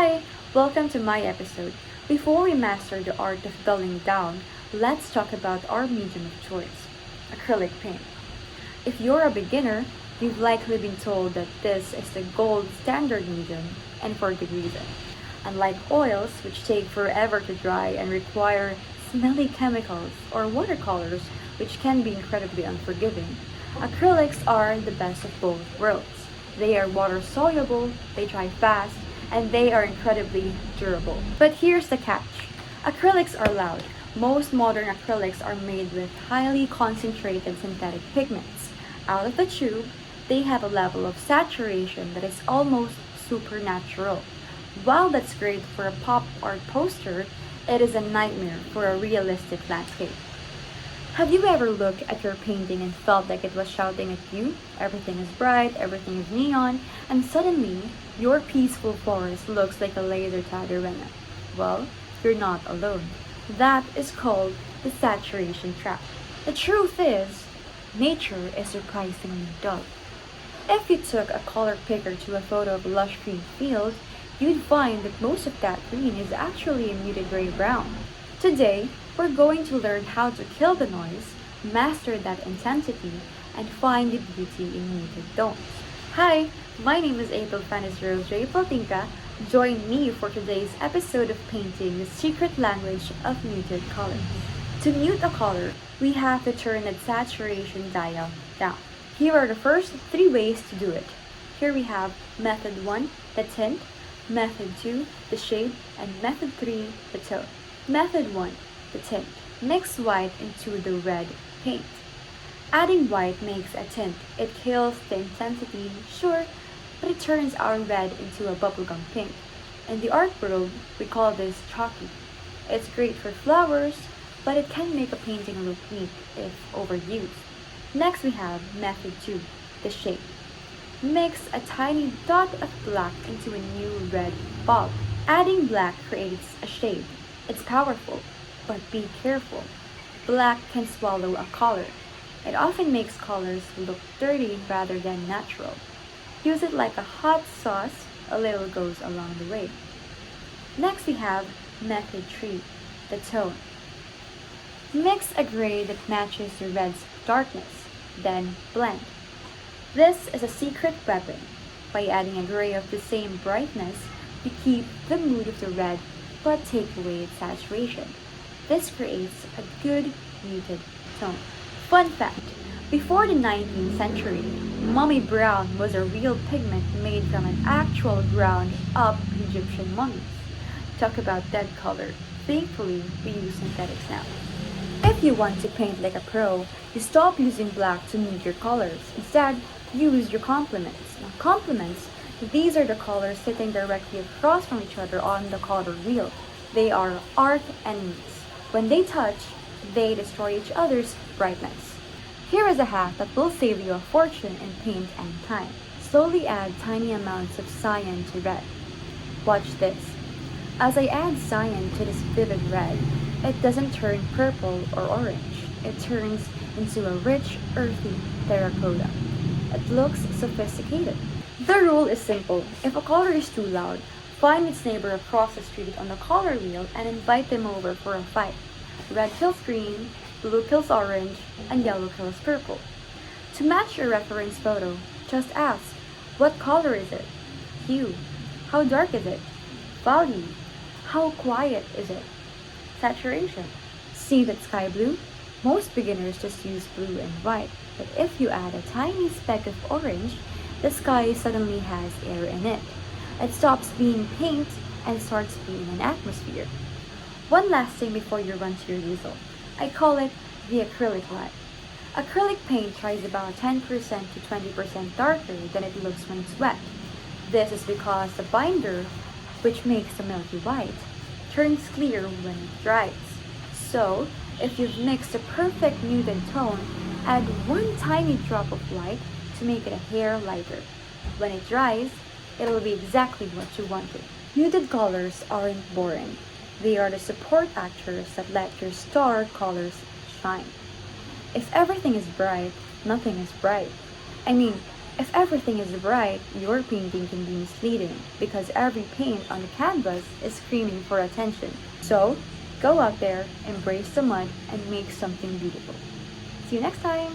Hi, welcome to my episode. Before we master the art of dulling down, let's talk about our medium of choice, acrylic paint. If you're a beginner, you've likely been told that this is the gold standard medium, and for good reason. Unlike oils, which take forever to dry and require smelly chemicals, or watercolors, which can be incredibly unforgiving, acrylics are the best of both worlds. They are water soluble, they dry fast, and they are incredibly durable. But here's the catch. Acrylics are loud. Most modern acrylics are made with highly concentrated synthetic pigments. Out of the tube, they have a level of saturation that is almost supernatural. While that's great for a pop art poster, it is a nightmare for a realistic landscape. Have you ever looked at your painting and felt like it was shouting at you? Everything is bright, everything is neon, and suddenly, your peaceful forest looks like a laser tag arena. Well, you're not alone. That is called the saturation trap. The truth is, nature is surprisingly dull. If you took a color picker to a photo of a lush green field, you'd find that most of that green is actually a muted gray-brown. Today, we're going to learn how to kill the noise, master that intensity, and find the beauty in muted tones. Hi, my name is April Fanis J. Platinka. Join me for today's episode of Painting the Secret Language of Muted Colors. To mute a color, we have to turn the saturation dial down. Here are the first three ways to do it. Here we have Method 1, the tint, Method 2, the shade, and Method 3, the tone. Method 1, the tint. Mix white into the red paint. Adding white makes a tint. It kills the intensity, sure, but it turns our red into a bubblegum pink. In the art world, we call this chalky. It's great for flowers, but it can make a painting look weak if overused. Next we have Method 2, the shade. Mix a tiny dot of black into a new red bulb. Adding black creates a shade. It's powerful, but be careful. Black can swallow a color. It often makes colors look dirty rather than natural. Use it like a hot sauce, a little goes a long way. Next we have Method 3, the tone. Mix a gray that matches the red's darkness, then blend. This is a secret weapon. By adding a gray of the same brightness, you keep the mood of the red but take away its saturation. This creates a good muted tone. Fun fact, before the 19th century, mummy brown was a real pigment made from an actual ground-up Egyptian mummies. Talk about dead color. Thankfully, we use synthetics now. If you want to paint like a pro, you stop using black to mute your colors. Instead, use your complements. Now, complements, these are the colors sitting directly across from each other on the color wheel. They are arch enemies. When they touch, they destroy each other's brightness. Here is a hack that will save you a fortune in paint and time. Slowly add tiny amounts of cyan to red. Watch this. As I add cyan to this vivid red, it doesn't turn purple or orange. It turns into a rich, earthy terracotta. It looks sophisticated. The rule is simple. If a color is too loud, find its neighbor across the street on the color wheel and invite them over for a fight. Red kills green, blue kills orange, and yellow kills purple. To match your reference photo, just ask, what color is it? Hue. How dark is it? Value. How quiet is it? Saturation. See that sky blue? Most beginners just use blue and white, but if you add a tiny speck of orange, the sky suddenly has air in it. It stops being paint and starts being an atmosphere. One last thing before you run to your easel. I call it the acrylic line. Acrylic paint dries about 10% to 20% darker than it looks when it's wet. This is because the binder, which makes the milky white, turns clear when it dries. So, if you've mixed a perfect muted tone, add one tiny drop of light to make it a hair lighter. When it dries, it'll be exactly what you wanted. Muted colors aren't boring. They are the support actors that let your star colors shine. If everything is bright, nothing is bright. I mean, If everything is bright, your painting can be misleading because every paint on the canvas is screaming for attention. So, go out there, embrace the mud, and make something beautiful. See you next time!